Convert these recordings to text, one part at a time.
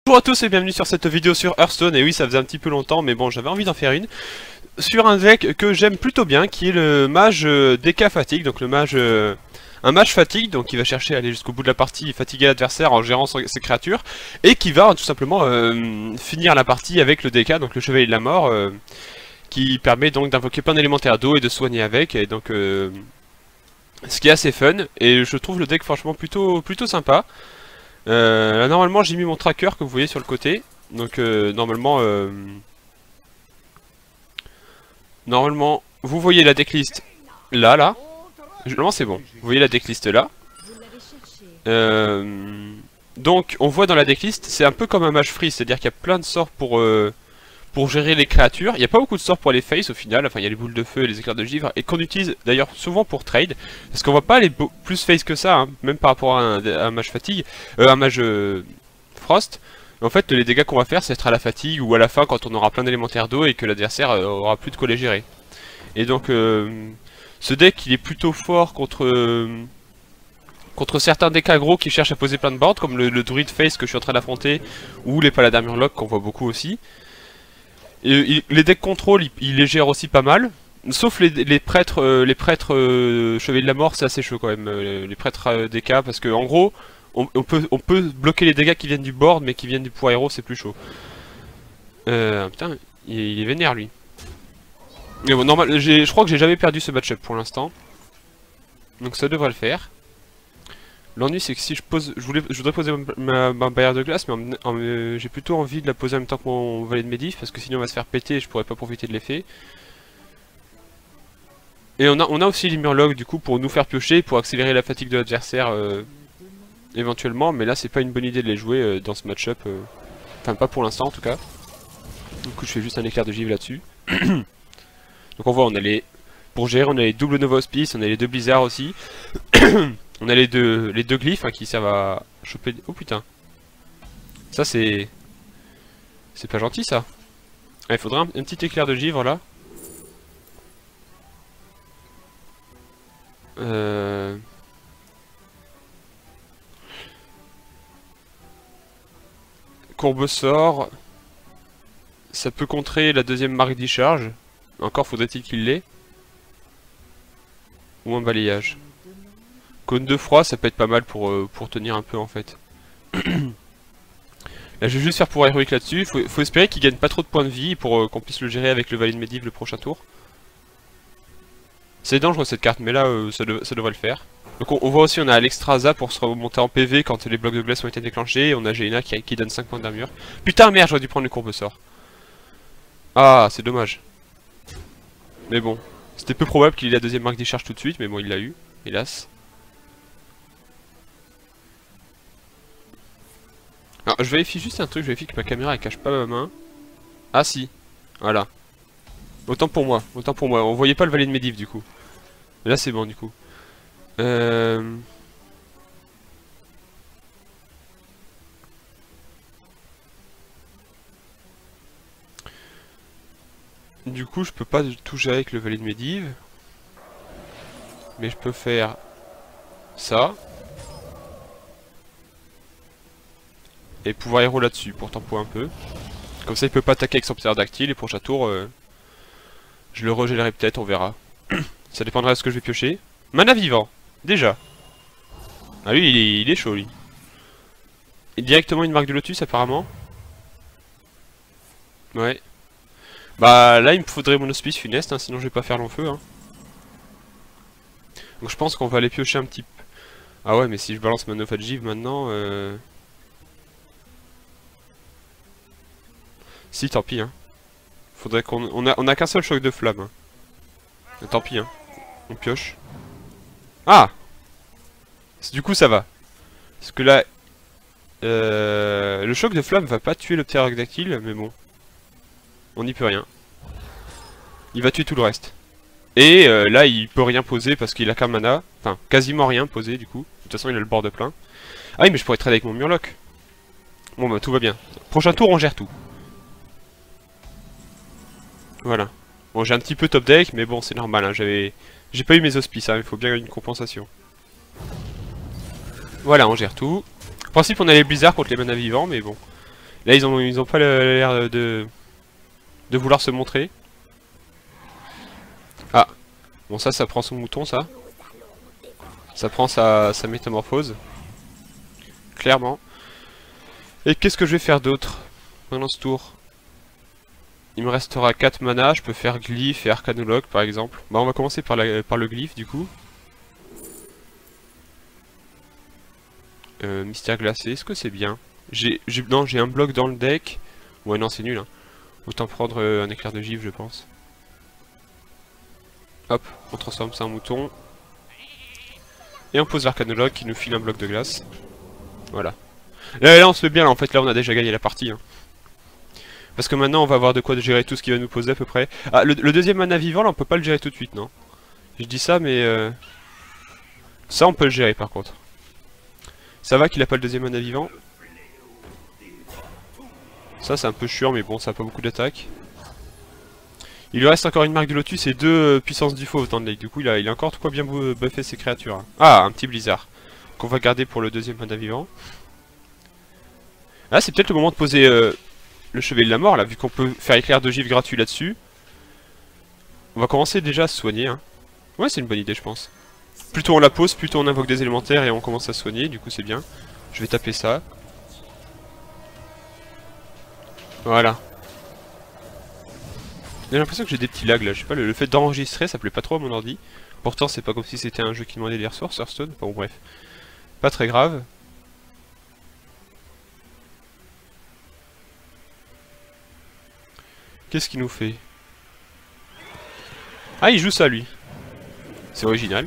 Bonjour à tous et bienvenue sur cette vidéo sur Hearthstone. Et oui, ça faisait un petit peu longtemps, mais bon, j'avais envie d'en faire une sur un deck que j'aime plutôt bien, qui est le mage DK Fatigue. Donc le mage, un mage fatigue, donc qui va chercher à aller jusqu'au bout de la partie, fatiguer l'adversaire en gérant ses créatures, et qui va tout simplement finir la partie avec le DK, donc le chevalier de la mort, qui permet donc d'invoquer plein d'élémentaires d'eau et de soigner avec, et donc ce qui est assez fun. Et je trouve le deck franchement plutôt sympa. Là, normalement j'ai mis mon tracker que vous voyez sur le côté. Donc normalement vous voyez la decklist là. Normalement c'est bon, vous voyez la decklist là. Donc on voit dans la decklist, c'est un peu comme un mage free, c'est à dire qu'il y a plein de sorts pour gérer les créatures. Il n'y a pas beaucoup de sorts pour les face au final, enfin il y a les boules de feu et les éclairs de givre, et qu'on utilise d'ailleurs souvent pour trade, parce qu'on va pas aller plus face que ça, hein, même par rapport à un mage fatigue, un mage frost. En fait les dégâts qu'on va faire c'est être à la fatigue ou à la fin quand on aura plein d'élémentaires d'eau et que l'adversaire aura plus de quoi les gérer. Et donc ce deck il est plutôt fort contre certains decks aggro qui cherchent à poser plein de boards, comme le druid face que je suis en train d'affronter, ou les paladins murlocs qu'on voit beaucoup aussi. Et les decks contrôle, il les gère aussi pas mal. Sauf les prêtres, chevaliers de la mort, c'est assez chaud quand même. Les prêtres DK, parce que en gros, on peut bloquer les dégâts qui viennent du board, mais qui viennent du pouvoir héros, c'est plus chaud. Putain, il est vénère lui. Mais bon, normal, je crois que j'ai jamais perdu ce match-up pour l'instant. Donc ça devrait le faire. L'ennui c'est que si je voudrais poser ma barrière de glace, mais j'ai plutôt envie de la poser en même temps que mon valet de Medivh, parce que sinon on va se faire péter et je pourrais pas profiter de l'effet. Et on a aussi les murlocs du coup pour nous faire piocher, pour accélérer la fatigue de l'adversaire éventuellement, mais là c'est pas une bonne idée de les jouer dans ce match-up, enfin pas pour l'instant en tout cas. Du coup je fais juste un éclair de givre là-dessus. Donc on voit, pour gérer on a les doubles Nova Hospice, on a les deux blizzards aussi. On a les deux glyphes hein, qui servent à choper... Oh putain. Ça c'est... C'est pas gentil ça. Ah, il faudrait un petit éclair de givre là. Courbe sort. Ça peut contrer la deuxième marque discharge. Encore faudrait-il qu'il l'ait. Ou un balayage. Cône de froid, ça peut être pas mal pour tenir un peu en fait. Là je vais juste faire pouvoir héroïque là-dessus. Faut espérer qu'il gagne pas trop de points de vie pour qu'on puisse le gérer avec le valet de Medivh le prochain tour. C'est dangereux cette carte, mais là ça devrait le faire. Donc on voit aussi, on a Alexstrasza pour se remonter en PV quand les blocs de glace ont été déclenchés. Et on a Jaina qui donne 5 points d'armure. Putain merde, j'aurais dû prendre le courbe sort. Ah, c'est dommage. Mais bon, c'était peu probable qu'il ait la deuxième marque des charges tout de suite, mais bon il l'a eu, hélas. Alors je vérifie juste un truc, je vérifie que ma caméra elle cache pas ma main. Ah si, voilà. Autant pour moi, on voyait pas le valet de Medivh du coup. Mais là c'est bon du coup. Du coup je peux pas tout gérer avec le valet de Medivh. Mais je peux faire ça. Et pouvoir héros là-dessus pour tempo un peu. Comme ça il peut pas attaquer avec son ptérodactyle et prochain tour je le regélerai peut-être, on verra. Ça dépendra de ce que je vais piocher. Mana vivant, déjà. Ah lui il est chaud lui. Et directement une marque de lotus apparemment. Ouais. Bah là il me faudrait mon hospice funeste, hein, sinon je vais pas faire long feu. Hein. Donc je pense qu'on va aller piocher un petit peu. Ah ouais mais si je balance ma Nova Giv maintenant... Si, tant pis, hein. Faudrait qu'on... On a qu'un seul choc de flamme. Hein. Mais tant pis, hein. On pioche. Ah! Du coup, ça va. Parce que là... le choc de flamme va pas tuer le ptérodactyle, mais bon. On n'y peut rien. Il va tuer tout le reste. Et là, il peut rien poser parce qu'il a qu'un mana. Enfin, quasiment rien posé, du coup. De toute façon, il a le board plein. Ah oui, mais je pourrais trade avec mon murloc. Bon, bah, tout va bien. Prochain tour, on gère tout. Voilà. Bon, j'ai un petit peu top deck, mais bon, c'est normal. Hein, j'ai pas eu mes auspices, hein, il faut bien une compensation. Voilà, on gère tout. En principe, on a les blizzards contre les manas vivants, mais bon. Là ils ont pas l'air de vouloir se montrer. Ah, bon ça prend son mouton ça. Ça prend sa métamorphose. Clairement. Et qu'est-ce que je vais faire d'autre pendant ce tour? Il me restera 4 mana, je peux faire glyphe et arcanologue par exemple. Bah on va commencer par le glyphe du coup. Mystère glacé, est-ce que c'est bien? Non, j'ai un bloc dans le deck. Ouais non c'est nul hein. Autant prendre un éclair de givre je pense. Hop, on transforme ça en mouton. Et on pose l'arcanologue qui nous file un bloc de glace. Voilà. Là on se fait bien là, en fait là on a déjà gagné la partie hein. Parce que maintenant on va avoir de quoi gérer tout ce qui va nous poser à peu près. Ah le deuxième mana vivant là on peut pas le gérer tout de suite non. Je dis ça mais ça on peut le gérer par contre. Ça va qu'il a pas le deuxième mana vivant. Ça c'est un peu chiant mais bon ça a pas beaucoup d'attaque. Il lui reste encore une marque de lotus et 2 puissances du fauve dans le deck. Du coup il a encore de quoi bien buffer ses créatures. Ah un petit blizzard. Qu'on va garder pour le deuxième mana vivant. Ah c'est peut-être le moment de poser le chevalier de la mort là, vu qu'on peut faire éclair de givre gratuit là-dessus. On va commencer déjà à se soigner hein. Ouais c'est une bonne idée je pense. Plutôt on la pose, plutôt on invoque des élémentaires et on commence à se soigner, du coup c'est bien. Je vais taper ça. Voilà. J'ai l'impression que j'ai des petits lags là, je sais pas, le fait d'enregistrer ça plaît pas trop à mon ordi. Pourtant c'est pas comme si c'était un jeu qui demandait des ressources, Hearthstone, bon bref. Pas très grave. Qu'est-ce qu'il nous fait? Ah il joue ça lui. C'est original.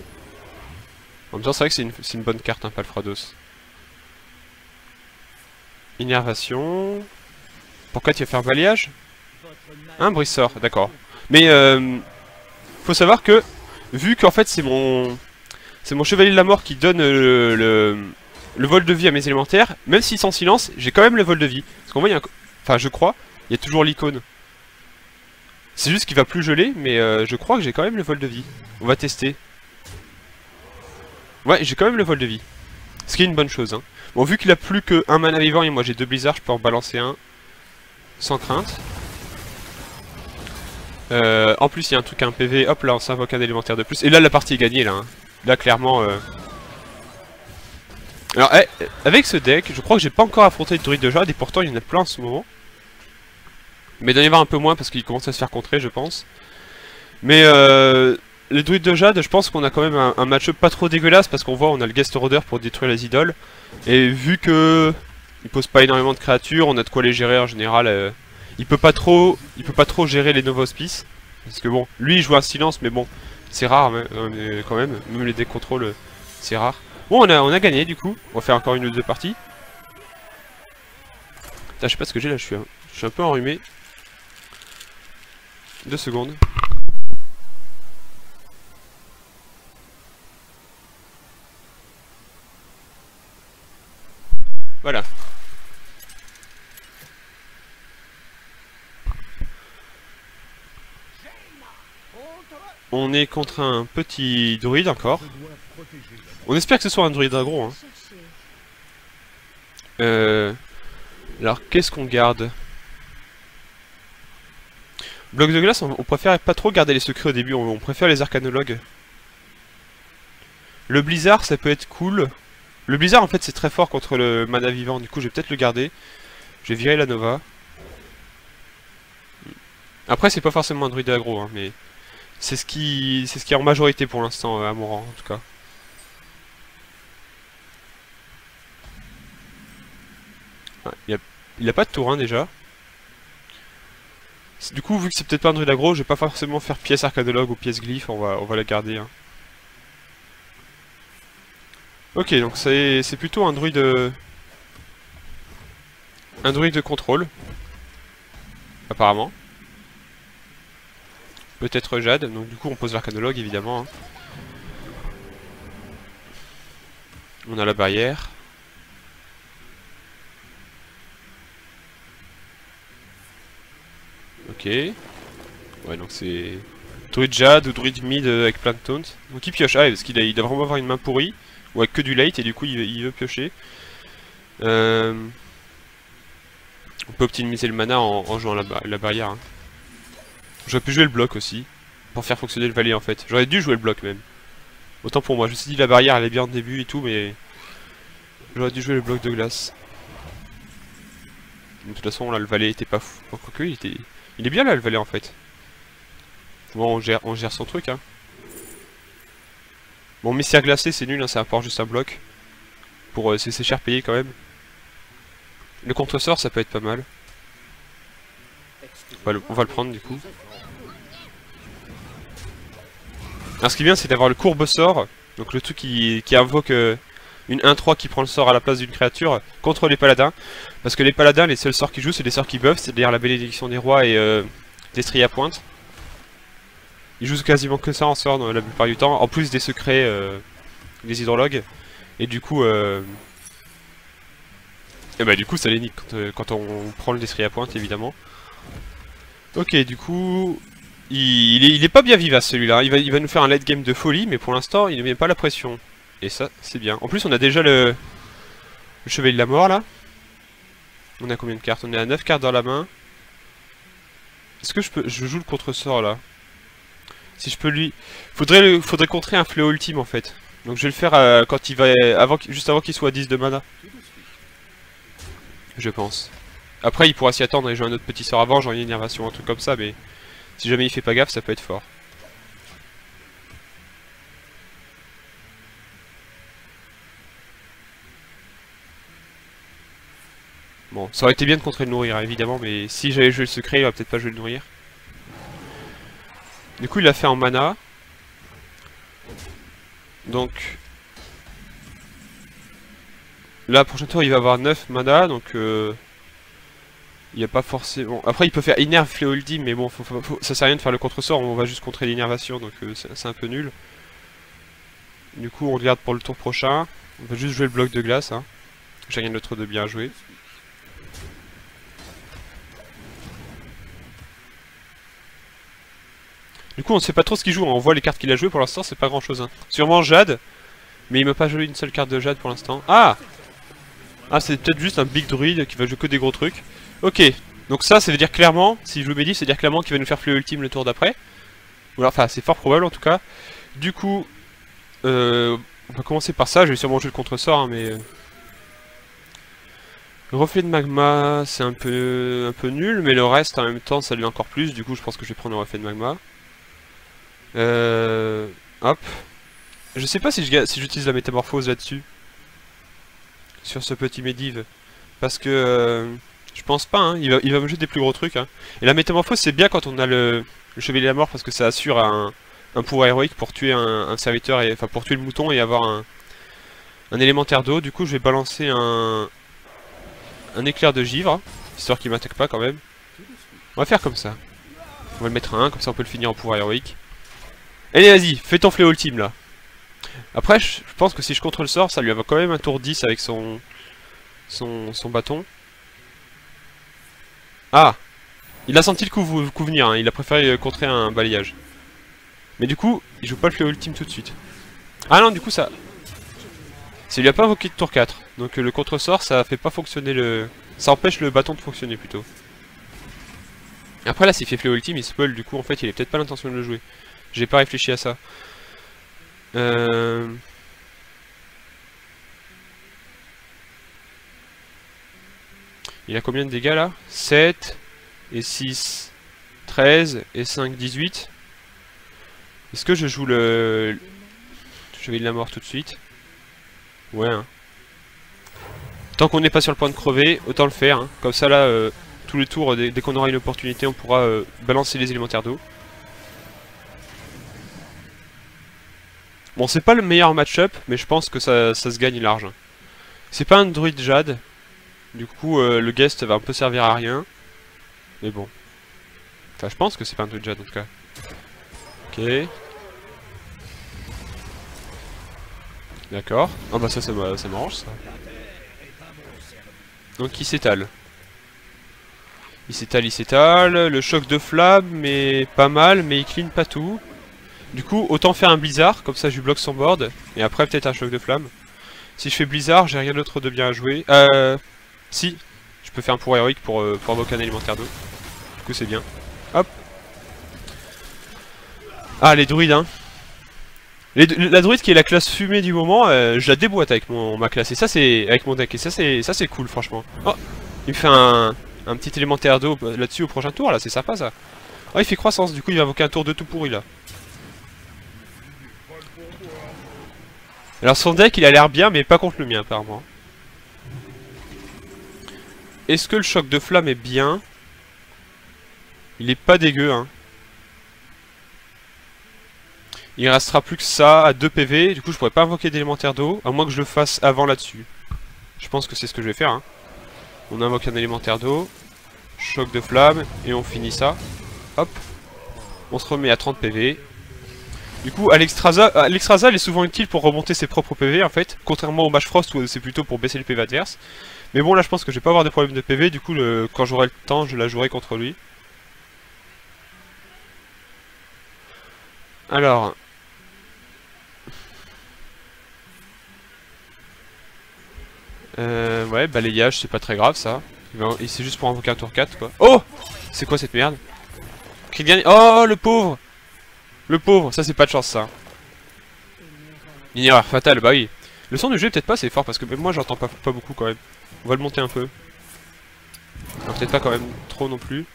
En même temps c'est vrai que c'est une bonne carte hein, Palfrados. Innervation. Pourquoi tu vas faire balayage? Un brisseur, d'accord. Mais faut savoir que, vu qu'en fait c'est mon chevalier de la mort qui donne le vol de vie à mes élémentaires, même s'ils sont en silence, j'ai quand même le vol de vie. Parce qu'en vrai, enfin je crois, il y a toujours l'icône. C'est juste qu'il va plus geler, mais je crois que j'ai quand même le vol de vie. On va tester. Ouais, j'ai quand même le vol de vie. Ce qui est une bonne chose. Hein. Bon, vu qu'il a plus que un mana vivant et moi j'ai 2 blizzards, je peux en balancer un. Sans crainte. En plus, il y a un truc, un PV. Hop là, on s'invoque un élémentaire de plus. Et là, la partie est gagnée là. Hein. Là, clairement. Alors, avec ce deck, je crois que j'ai pas encore affronté le druide de jade et pourtant il y en a plein en ce moment. Mais il doit y avoir un peu moins parce qu'il commence à se faire contrer, je pense. Mais les druides de jade, je pense qu'on a quand même un match-up pas trop dégueulasse parce qu'on voit on a le guest roder pour détruire les idoles. Et vu que il pose pas énormément de créatures, on a de quoi les gérer en général. Il peut pas trop gérer les Nova Hospice. Parce que bon, lui il joue un silence, mais bon, c'est rare quand même. Même les decks contrôle, c'est rare. Bon, on a gagné du coup. On va faire encore une ou deux parties. Putain, je sais pas ce que j'ai là, je suis un peu enrhumé. 2 secondes. Voilà. On est contre un petit druide encore. On espère que ce soit un druide aggro. Hein. Alors qu'est-ce qu'on garde? Bloc de glace, on préfère pas trop garder les secrets au début, on préfère les arcanologues. Le blizzard ça peut être cool. Le blizzard en fait c'est très fort contre le mana vivant, du coup je vais peut-être le garder. Je vais virer la Nova. Après c'est pas forcément un druide aggro, hein, mais c'est ce qui est en majorité pour l'instant à mon rang en tout cas. Ah, il a pas de tour hein, déjà. Du coup, vu que c'est peut-être pas un druide aggro, je vais pas forcément faire pièce arcanologue ou pièce glyphe, on va la garder. Hein. Ok, donc c'est plutôt un druide de contrôle. Apparemment. Peut-être Jade, donc du coup on pose l'arcanologue évidemment. Hein. On a la barrière. Ok. Ouais, donc c'est druide Jade ou druide mid avec plein de taunt. Donc il pioche. Ah, parce qu'il doit vraiment avoir une main pourrie. Ou avec que du late et du coup il veut piocher. On On peut optimiser le mana en jouant la barrière. Hein. J'aurais pu jouer le bloc aussi, pour faire fonctionner le valet en fait. J'aurais dû jouer le bloc même. Autant pour moi, je me suis dit la barrière elle est bien au début et tout, mais j'aurais dû jouer le bloc de glace. De toute façon là le valet était pas fou. Oh, quoique il est bien là le valet en fait. Bon on gère son truc hein. Bon messière glacé c'est nul hein, ça apporte juste un bloc. Pour c'est cher payé quand même. Le contre-sort ça peut être pas mal. On va le prendre du coup. Alors ce qui est bien c'est d'avoir le courbe sort. Donc le truc qui invoque une 1-3 qui prend le sort à la place d'une créature contre les paladins. Parce que les paladins, les seuls sorts qu'ils jouent, c'est des sorts qui buffent, c'est-à-dire la bénédiction des rois et destrier à pointe. Ils jouent quasiment que ça en sort dans la plupart du temps, en plus des secrets des hydrologues. Et du coup, du coup ça les nique quand on prend le destrier à pointe évidemment. Ok, du coup, il est pas bien vivace celui-là. Il va nous faire un late game de folie, mais pour l'instant, il ne met pas la pression. Et ça, c'est bien. En plus, on a déjà le chevalier de la mort là. On a combien de cartes? On est à 9 cartes dans la main. Est-ce que je joue le contre-sort là? Si je peux lui... Faudrait contrer un fléau ultime en fait. Donc je vais le faire quand il va... juste avant qu'il soit à 10 de mana. Je pense. Après il pourra s'y attendre et jouer un autre petit sort avant, genre une énervation, un truc comme ça, mais... Si jamais il fait pas gaffe, ça peut être fort. Bon, ça aurait été bien de contrer le nourrir, hein, évidemment, mais si j'avais joué le secret, il va peut-être pas jouer le nourrir. Du coup, il l'a fait en mana. Donc... Là, prochain tour, il va avoir 9 mana, donc... il n'y a pas forcément... Après, il peut faire Innerve Fléau Ultime, mais bon, ça sert à rien de faire le contre-sort, on va juste contrer l'énervation, donc c'est un peu nul. Du coup, on regarde pour le tour prochain. On va juste jouer le bloc de glace, hein. J'ai rien d'autre de bien joué. Du coup on sait pas trop ce qu'il joue, hein. On voit les cartes qu'il a jouées pour l'instant, c'est pas grand chose hein. Sûrement Jade, mais il m'a pas joué une seule carte de Jade pour l'instant. Ah, c'est peut-être juste un big druide qui va jouer que des gros trucs. Ok, donc ça veut dire clairement, s'il joue Médivh, c'est dire clairement qu'il va nous faire fléau ultime le tour d'après. Ou alors, enfin c'est fort probable en tout cas. Du coup, on va commencer par ça, je vais sûrement jouer le contre-sort hein, mais... Le reflet de magma, c'est un peu nul, mais le reste en même temps ça l'est encore plus, du coup je pense que je vais prendre le reflet de magma. Hop. Je sais pas si j'utilise la métamorphose là-dessus. Sur ce petit Médivh. Parce que je pense pas, hein. Il va me jeter des plus gros trucs. Hein. Et la métamorphose c'est bien quand on a le chevalier de la mort parce que ça assure un pouvoir héroïque pour tuer un serviteur, enfin pour tuer le mouton et avoir un élémentaire d'eau. Du coup je vais balancer un éclair de givre, histoire qu'il m'attaque pas quand même. On va faire comme ça. On va le mettre à 1, comme ça on peut le finir en pouvoir héroïque. Allez vas-y, fais ton fléau ultime là. Après je pense que si je contre le sort, ça lui va quand même un tour 10 avec son bâton. Ah, il a senti le coup venir, hein. Il a préféré contrer un balayage. Mais du coup, il joue pas le fléau ultime tout de suite. Ah non, du coup ça lui a pas invoqué de tour 4. Donc le contre-sort, ça fait pas fonctionner le... Ça empêche le bâton de fonctionner plutôt. Après là, s'il fait fléau ultime, il spoil, du coup en fait il a peut-être pas l'intention de le jouer. J'ai pas réfléchi à ça. Il a combien de dégâts là? 7 et 6, 13 et 5, 18. Est-ce que je joue le chevalier de la mort tout de suite? Ouais hein. Tant qu'on n'est pas sur le point de crever, autant le faire hein. Comme ça là, tous les tours, dès qu'on aura une opportunité, on pourra balancer les élémentaires d'eau. Bon, c'est pas le meilleur match-up, mais je pense que ça se gagne large. C'est pas un druide Jade. Du coup, le guest va un peu servir à rien. Mais bon. Enfin, je pense que c'est pas un druide Jade en tout cas. Ok. D'accord. Ah bah ça m'arrange ça. Donc il s'étale. Il s'étale. Le choc de flamme, mais pas mal, mais il clean pas tout. Du coup, autant faire un blizzard, comme ça je lui bloque son board. Et après peut-être un choc de flamme. Si je fais blizzard, j'ai rien d'autre de bien à jouer. Si, je peux faire un pouvoir héroïque pour invoquer un élémentaire d'eau. Du coup c'est bien. Hop. Ah les druides hein. La druide qui est la classe fumée du moment, je la déboîte avec ma classe et ça c'est avec mon deck et ça c'est cool franchement. Oh, il me fait un petit élémentaire d'eau là-dessus au prochain tour là, c'est sympa ça. Oh il fait croissance, du coup il va invoquer un tour de tout pourri là. Alors son deck il a l'air bien mais pas contre le mien apparemment. Est-ce que le choc de flamme est bien? Il est pas dégueu hein. Il restera plus que ça à 2 PV, du coup je pourrais pas invoquer d'élémentaire d'eau, à moins que je le fasse avant là-dessus. Je pense que c'est ce que je vais faire. Hein. On invoque un élémentaire d'eau, choc de flamme, et on finit ça. Hop. On se remet à 30 PV. Du coup, Alexstrasza elle est souvent utile pour remonter ses propres PV en fait, contrairement au Mage Frost où c'est plutôt pour baisser le PV adverse. Mais bon là je pense que je vais pas avoir de problème de PV, du coup quand j'aurai le temps je la jouerai contre lui. Alors... ouais, balayage, c'est pas très grave ça. C'est juste pour invoquer un tour 4 quoi. Oh! C'est quoi cette merde? Cri de guerrier. Oh le pauvre! Le pauvre, ça c'est pas de chance ça. Une erreur fatale, bah oui. Le son du jeu est peut-être pas assez fort parce que même moi j'entends pas beaucoup quand même. On va le monter un peu. Peut-être pas quand même trop non plus.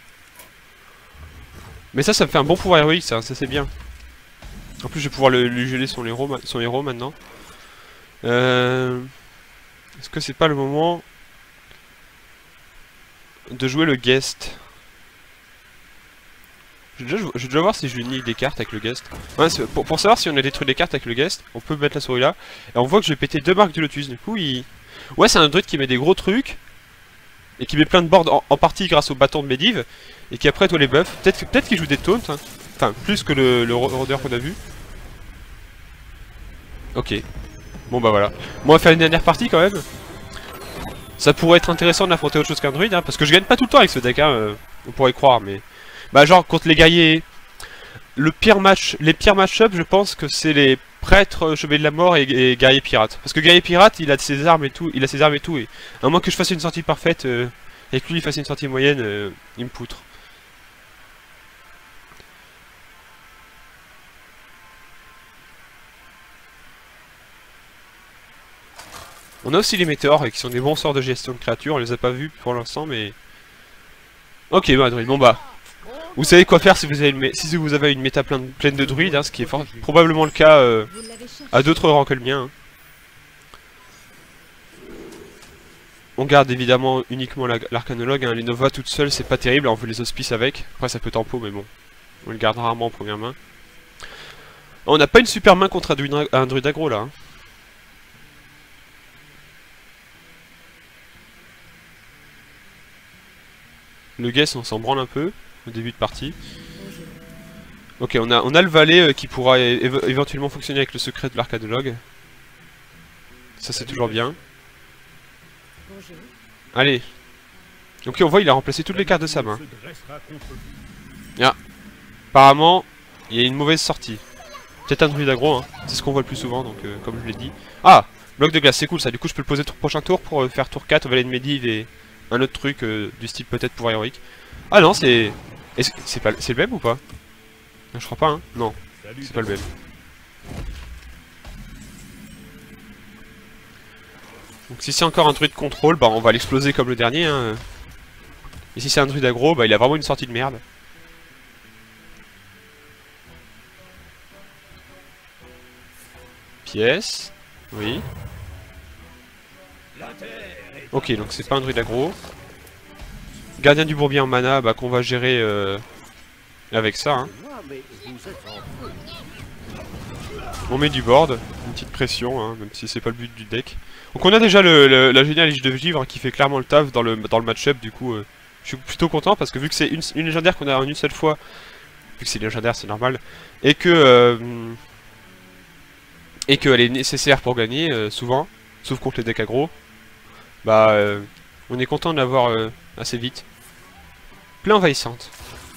Mais ça me fait un bon pouvoir héroïque ça c'est bien. En plus je vais pouvoir lui geler son héros maintenant. Est-ce que c'est pas le moment de jouer le guest? Je vais déjà voir si je lui nie des cartes avec le guest. Ouais, pour savoir si on a détruit des cartes avec le guest, on peut mettre la souris là. Et on voit que je vais péter 2 marques du lotus. Du coup, ouais, c'est un druide qui met des gros trucs. Et qui met plein de boards en partie grâce au bâton de Medivh. Et qui après, toi les buffs. Peut-être qu'il joue des taunts. Hein. Enfin, plus que le rôdeur qu'on a vu. Ok. Bon bah voilà. Bon, on va faire une dernière partie quand même. Ça pourrait être intéressant d'affronter autre chose qu'un druide. Hein, parce que je gagne pas tout le temps avec ce deck. Hein, on pourrait croire, mais... Bah genre contre les guerriers, les pires match-up je pense que c'est les prêtres, chevaliers de la mort et guerriers pirates. Parce que guerrier pirate il a ses armes et tout, et à moins que je fasse une sortie parfaite et que lui il fasse une sortie moyenne, il me poutre. On a aussi les météores qui sont des bons sorts de gestion de créatures, on les a pas vus pour l'instant mais... Ok bah druide, bon bah... Vous savez quoi faire si vous avez une méta pleine de druides, hein, ce qui est probablement le cas à d'autres rangs que le mien. Hein. On garde évidemment uniquement l'arcanologue, hein. Les Nova toutes seules c'est pas terrible, on veut les auspices avec. Après ça peut tempo mais bon, on le garde rarement en première main. On n'a pas une super main contre un druide aggro là. Hein. Le guess on s'en branle un peu. Au début de partie. Ok, on a le valet qui pourra éventuellement fonctionner avec le secret de l'arcanologue. Ça c'est toujours bien. Allez. Ok, on voit il a remplacé toutes les cartes de sa main. Ah. Apparemment, il y a une mauvaise sortie. Peut-être un druide aggro, hein. C'est ce qu'on voit le plus souvent, donc comme je l'ai dit. Ah, bloc de glace, c'est cool ça. Du coup, je peux le poser au prochain tour pour faire tour 4 au valet de Medivh et un autre truc du style peut-être pouvoir héroïque. Ah non, c'est... C'est le même ou pas? Je crois pas, hein. Non, c'est pas le même. Donc si c'est encore un druide contrôle, bah on va l'exploser comme le dernier, hein. Et si c'est un druide aggro, bah il a vraiment une sortie de merde. Pièce. Oui. Ok, donc c'est pas un druide aggro. Gardien du bourbier en mana, bah qu'on va gérer avec ça. Hein. On met du board, une petite pression, hein, même si c'est pas le but du deck. Donc on a déjà la géniale Liche de Givre qui fait clairement le taf dans le match-up, du coup je suis plutôt content parce que vu que c'est une légendaire qu'on a en une seule fois, vu que c'est légendaire c'est normal, et que qu'elle est nécessaire pour gagner souvent, sauf contre les decks aggro, bah on est content de l'avoir assez vite. Plein envahissante.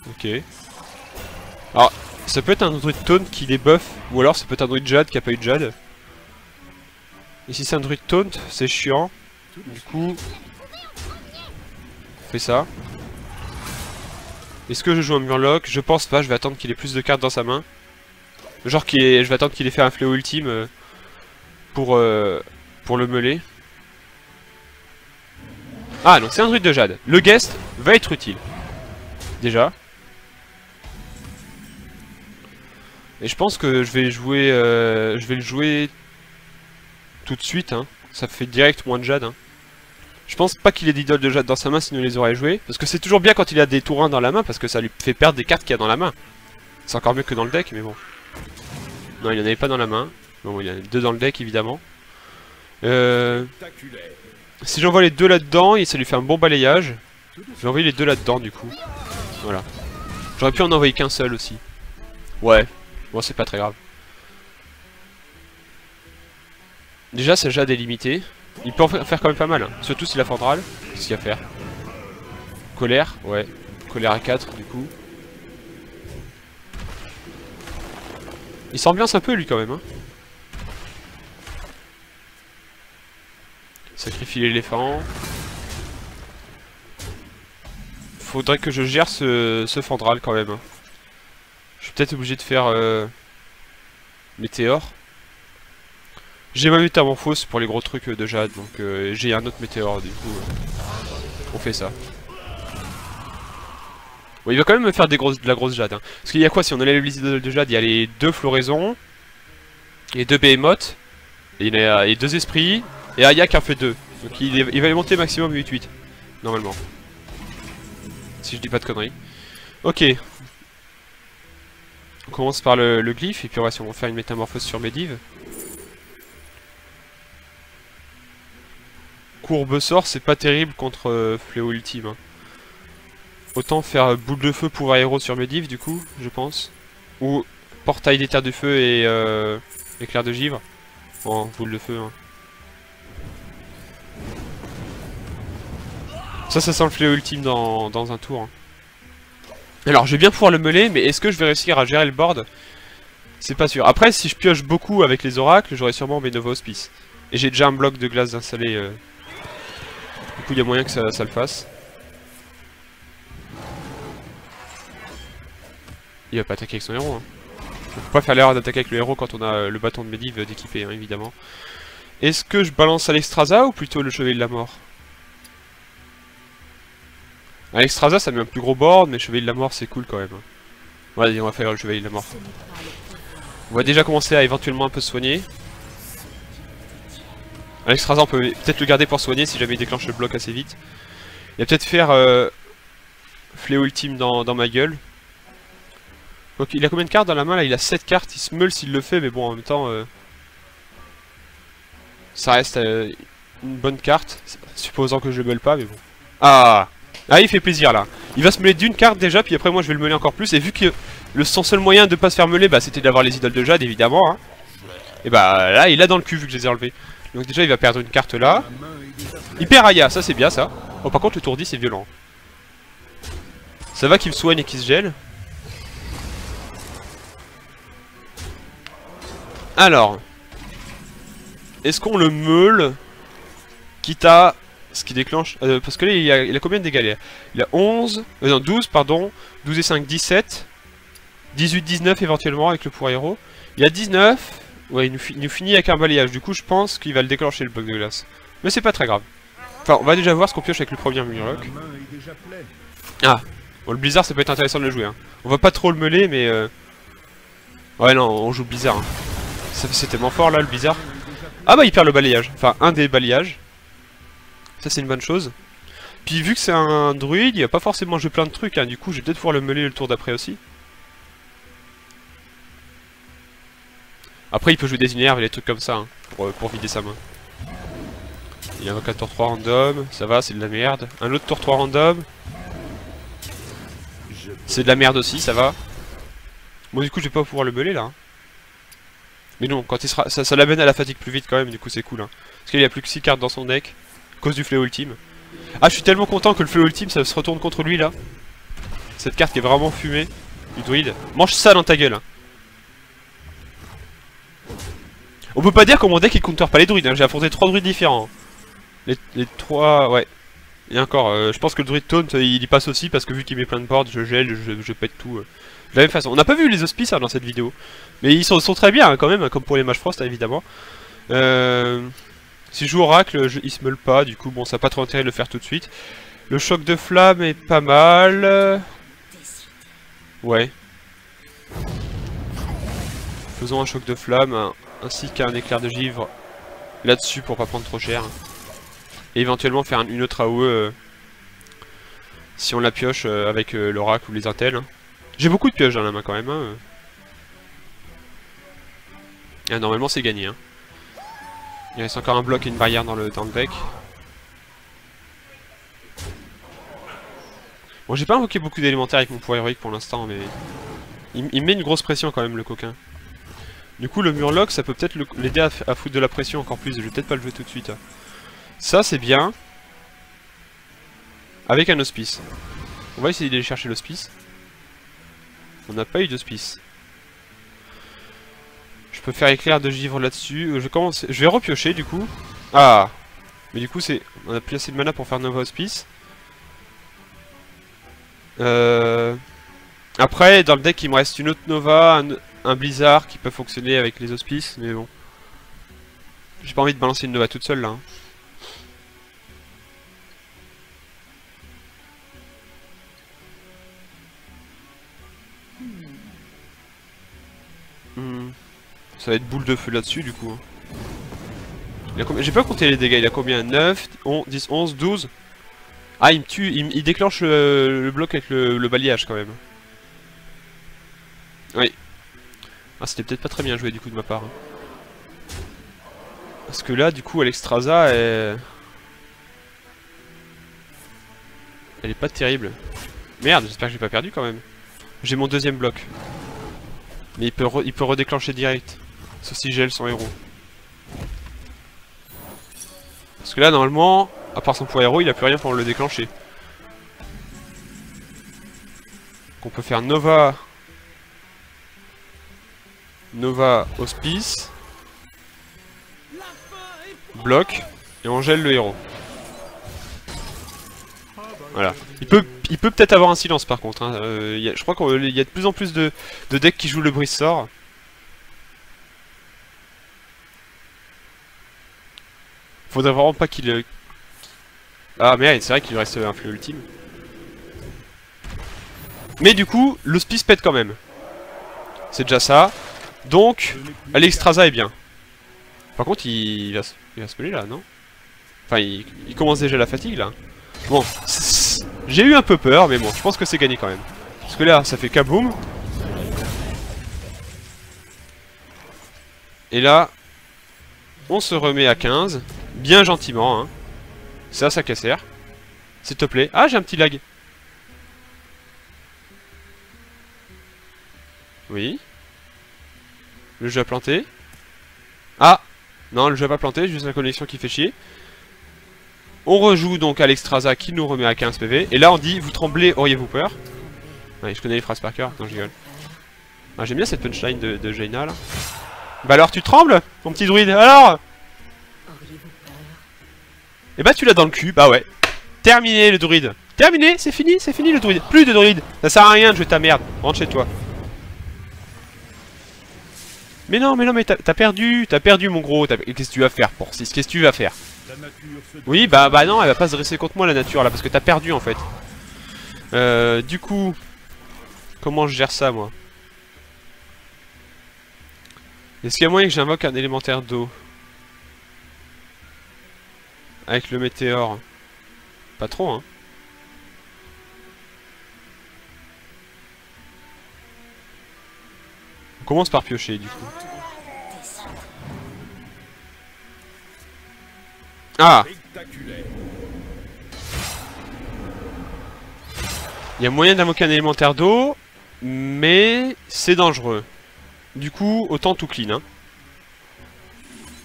Ok. Alors, ça peut être un druide taunt qui les buff, ou alors ça peut être un druide jade qui a pas eu de jade. Et si c'est un druide taunt, c'est chiant. Du coup... On fait ça. Est-ce que je joue un Murloc? Je pense pas, je vais attendre qu'il ait plus de cartes dans sa main. Genre je vais attendre qu'il ait fait un fléau ultime pour le meuler. Ah non, c'est un druide de jade. Le guest va être utile. Déjà. Et je pense que je vais le jouer tout de suite. Hein. Ça fait direct moins de jade. Hein. Je pense pas qu'il ait d'idole de jade dans sa main, sinon il les aurait joués. Parce que c'est toujours bien quand il a des tours 1 dans la main, parce que ça lui fait perdre des cartes qu'il y a dans la main. C'est encore mieux que dans le deck, mais bon. Non, il en avait pas dans la main. Bon, il y en a 2 dans le deck, évidemment. Si j'envoie les 2 là-dedans, ça lui fait un bon balayage. Je vais envoyer les 2 là-dedans, du coup. Voilà. J'aurais pu en envoyer qu'un seul aussi. Ouais. Bon, c'est pas très grave. Déjà, sa jade est limitée. Il peut en faire quand même pas mal. Hein. Surtout s'il a Fandral. Qu'est-ce qu'il y a à faire? Colère, ouais. Colère à 4, du coup. Il s'ambiance un peu, lui, quand même. Hein. Sacrifie l'éléphant. Faudrait que je gère ce Fandral, quand même. Hein. Je suis peut-être obligé de faire... Météore. J'ai ma métamorphose pour les gros trucs de jade, donc j'ai un autre météore, du coup. On fait ça. Bon, il va quand même me faire de la grosse jade. Hein. Parce qu'il y a quoi si on enlève les idoles de jade? Il y a les 2 floraisons, les 2 behemoths, et il y a les 2 esprits, et Aya qui en fait 2. Donc il va les monter maximum 8-8, normalement. Si je dis pas de conneries. Ok. On commence par le glyphe, et puis on va faire une métamorphose sur Medivh. Courbe sort, c'est pas terrible contre Fléau Ultime. Hein. Autant faire boule de feu pour aéro sur Medivh, du coup, je pense. Ou portail d'éther de feu et éclair de givre. Oh, boule de feu. Hein. Ça sent le Fléau Ultime dans un tour. Hein. Alors, je vais bien pouvoir le meuler, mais est-ce que je vais réussir à gérer le board? C'est pas sûr. Après, si je pioche beaucoup avec les oracles, j'aurai sûrement mes Nova Hospice. Et j'ai déjà un bloc de glace installé. Du coup, il y a moyen que ça le fasse. Il va pas attaquer avec son héros. Hein. On peut pas faire l'erreur d'attaquer avec le héros quand on a le bâton de Medivh d'équiper, hein, évidemment. Est-ce que je balance Alexstrasza ou plutôt le Chevalier de la Mort? Alexstrasza, ça met un plus gros board, mais Chevalier de la Mort, c'est cool quand même. Vas-y, on va faire le Chevalier de la Mort. On va déjà commencer à éventuellement un peu se soigner. Alexstrasza, on peut peut-être le garder pour soigner si jamais il déclenche le bloc assez vite. Il va peut-être faire Fléau Ultime dans ma gueule. Donc il a combien de cartes dans la main là? Il a 7 cartes, il se meule s'il le fait, mais bon en même temps ça reste une bonne carte, supposant que je le meule pas, mais bon. Ah, il fait plaisir là. Il va se meuler d'une carte déjà, puis après moi je vais le meuler encore plus, et vu que son seul moyen de pas se faire meuler, bah c'était d'avoir les idoles de jade évidemment, hein. Et bah là il a dans le cul vu que je les ai enlevés. Donc déjà il va perdre une carte là. Il perd Aya, ça c'est bien ça. Oh par contre le tour 10 c'est violent. Ça va qu'il me soigne et qu'il se gèle. Alors, est-ce qu'on le meule, quitte à ce qui déclenche... parce que là, il a combien de dégâts là? Il a 11... non, 12, pardon. 12 et 5, 17. 18, 19 éventuellement avec le pour héros. Il a 19. Ouais, il nous finit avec un balayage. Du coup, je pense qu'il va le déclencher, le bloc de glace. Mais c'est pas très grave. Enfin, on va déjà voir ce qu'on pioche avec le premier Murloc. Ah, bon, le Blizzard, ça peut être intéressant de le jouer. Hein. On va pas trop le meuler, mais... ouais, non, on joue Blizzard. Hein. C'est tellement fort là le Blizzard. Ah bah il perd le balayage, enfin un des balayages. Ça c'est une bonne chose. Puis vu que c'est un druide, il va pas forcément jouer plein de trucs, hein. Du coup je vais peut-être pouvoir le meuler le tour d'après aussi. Après il peut jouer des innerves et des trucs comme ça, hein, pour vider sa main. Il invoque un tour 3 random, ça va, c'est de la merde. Un autre tour 3 random. C'est de la merde aussi, ça va. Bon du coup je vais pas pouvoir le meuler là. Hein. Mais non, quand il sera, ça l'amène à la fatigue plus vite quand même, du coup c'est cool. Hein. Parce qu'il y a plus que 6 cartes dans son deck, à cause du Fléau Ultime. Ah, je suis tellement content que le Fléau Ultime ça se retourne contre lui là. Cette carte qui est vraiment fumée, du druide. Mange ça dans ta gueule. Hein. On peut pas dire que mon deck il counter pas les druides, hein. J'ai affronté 3 druides différents. Les 3, ouais. Et encore, je pense que le druide taunt il y passe aussi parce que vu qu'il met plein de boards, je gèle, je pète tout. De la même façon. On n'a pas vu les auspices hein, dans cette vidéo. Mais ils sont très bien hein, quand même, comme pour les Mage Frost évidemment. Si je joue Oracle, il se meule pas, du coup bon ça n'a pas trop intérêt de le faire tout de suite. Le choc de flamme est pas mal. Ouais. Faisons un choc de flamme, ainsi qu'un éclair de givre là-dessus pour pas prendre trop cher. Et éventuellement faire une autre AOE si on la pioche avec l'oracle ou les intels. Hein. J'ai beaucoup de pioches dans la main quand même. Hein. Ah, normalement c'est gagné. Hein. Il reste encore un bloc et une barrière dans le deck. Bon, j'ai pas invoqué beaucoup d'élémentaires avec mon pouvoir héroïque pour l'instant, mais il met une grosse pression quand même le coquin. Du coup le murloc ça peut peut-être l'aider à foutre de la pression encore plus. Je vais peut-être pas le jouer tout de suite. Ça c'est bien. Avec un hospice. On va essayer d'aller chercher l'hospice. On n'a pas eu d'hospice. Je peux faire éclair de givre là-dessus. Je vais repiocher du coup. Ah. Mais du coup c'est. On a plus assez de mana pour faire Nova Hospice. Après dans le deck il me reste une autre Nova, un Blizzard qui peut fonctionner avec les hospices, mais bon. J'ai pas envie de balancer une Nova toute seule là. Hein. Ça va être boule de feu là-dessus du coup. J'ai pas compté les dégâts, il a combien? 9, 10, 11, 12. Ah il me tue, il déclenche le bloc avec le balayage quand même. Oui. Ah c'était peut-être pas très bien joué du coup de ma part. Hein. Parce que là du coup Alexstrasza elle est pas terrible. Merde, j'espère que j'ai pas perdu quand même. J'ai mon deuxième bloc. Mais il peut redéclencher direct. Sauf si gèle son héros. Parce que là normalement, à part son pouvoir héros, il a plus rien pour le déclencher. Donc on peut faire Nova Hospice. Bloc. Et on gèle le héros. Voilà. Il peut peut-être avoir un silence par contre. Hein. Je crois qu'il y a de plus en plus de decks qui jouent le brise sort. Faudrait vraiment pas qu'il... Ah merde, c'est vrai qu'il lui reste un flux ultime. Mais du coup, l'hospice pète quand même. C'est déjà ça. Donc, Alexstrasza est bien. Par contre, il va se peler là, non? Enfin, il commence déjà la fatigue là. Bon, j'ai eu un peu peur, mais bon, je pense que c'est gagné quand même. Parce que là, ça fait kaboom. Et là, on se remet à 15. Bien gentiment, hein. C'est ça qu'elle sert. S'il te plaît. Ah, j'ai un petit lag. Oui. Le jeu a planté. Ah. Non, le jeu a pas planté, juste la connexion qui fait chier. On rejoue donc Alexstrasza qui nous remet à 15 PV. Et là on dit, vous tremblez, auriez-vous peur? Ouais, je connais les phrases par cœur, non je rigole. Ah, j'aime bien cette punchline de Jaina là. Bah alors tu trembles, mon petit druide, alors? Et bah tu l'as dans le cul, bah ouais. Terminé le druide. Terminé, c'est fini le druide. Plus de druide, ça sert à rien de jouer ta merde. Rentre chez toi. Mais non, mais t'as perdu mon gros. Qu'est-ce que tu vas faire, Porcis? Qu'est-ce que tu vas faire? Oui, bah non, elle va pas se dresser contre moi la nature là, parce que t'as perdu en fait. Du coup, comment je gère ça moi? Est-ce qu'il y a moyen que j'invoque un élémentaire d'eau? Avec le météore. Pas trop, hein. On commence par piocher, du coup. Ah! Il y a moyen d'invoquer un élémentaire d'eau, mais c'est dangereux. Du coup, autant tout clean, hein.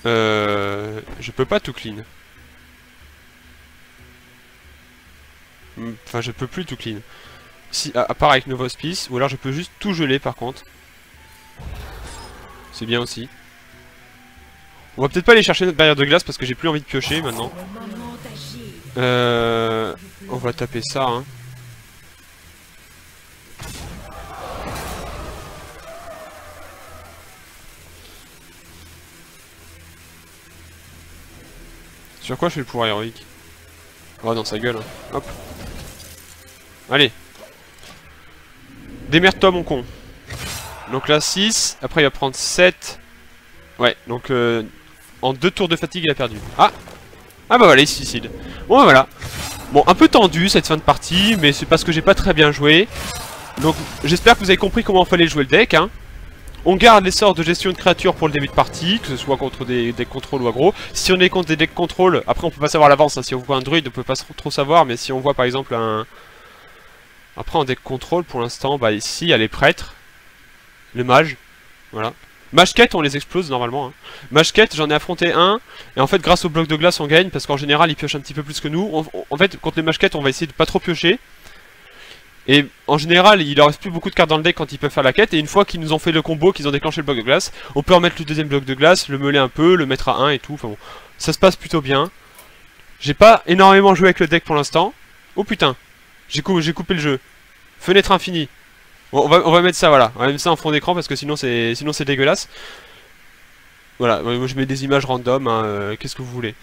Je peux pas tout clean. Enfin, je peux plus tout clean. Si, à part avec Nova Hospice, ou alors je peux juste tout geler par contre. C'est bien aussi. On va peut-être pas aller chercher notre barrière de glace parce que j'ai plus envie de piocher maintenant. On va taper ça, hein. Sur quoi je fais le pouvoir héroïque? Oh, dans sa gueule, hein. Hop. Allez. Démerde-toi, mon con. Donc là, 6. Après, il va prendre 7. Ouais, donc en 2 tours de fatigue, il a perdu. Ah! Ah bah voilà, il se suicide. Bon bah voilà. Bon, un peu tendu cette fin de partie, mais c'est parce que j'ai pas très bien joué. Donc j'espère que vous avez compris comment il fallait jouer le deck, hein. On garde les sorts de gestion de créatures pour le début de partie, que ce soit contre des decks contrôle ou aggro. Si on est contre des decks contrôle, après on peut pas savoir à l'avance, hein. Si on voit un druide, on peut pas trop savoir, mais si on voit par exemple un... Après en deck contrôle, pour l'instant, bah ici, il y a les prêtres, le mage, voilà. Mage-quête, on les explose normalement, hein. Mage-quête, j'en ai affronté un, et en fait grâce au bloc de glace on gagne, parce qu'en général il pioche un petit peu plus que nous. En fait, contre les mage-quêtes, on va essayer de pas trop piocher. Et en général, il leur reste plus beaucoup de cartes dans le deck quand ils peuvent faire la quête, et une fois qu'ils nous ont fait le combo, qu'ils ont déclenché le bloc de glace, on peut remettre le deuxième bloc de glace, le meuler un peu, le mettre à 1 et tout, enfin bon. Ça se passe plutôt bien. J'ai pas énormément joué avec le deck pour l'instant. Oh putain, j'ai coupé le jeu. Fenêtre infinie. Bon, on va mettre ça, voilà. On va mettre ça en fond d'écran parce que sinon c'est dégueulasse. Voilà, moi je mets des images random, hein, qu'est-ce que vous voulez.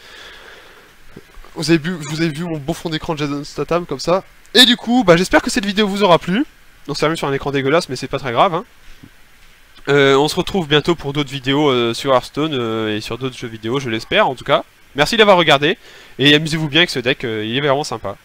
Vous avez vu mon beau fond d'écran de Jason Statham comme ça. Et du coup, bah j'espère que cette vidéo vous aura plu. Donc ça même sur un écran dégueulasse, mais c'est pas très grave, hein. On se retrouve bientôt pour d'autres vidéos sur Hearthstone et sur d'autres jeux vidéo, je l'espère en tout cas. Merci d'avoir regardé, et amusez-vous bien avec ce deck, il est vraiment sympa.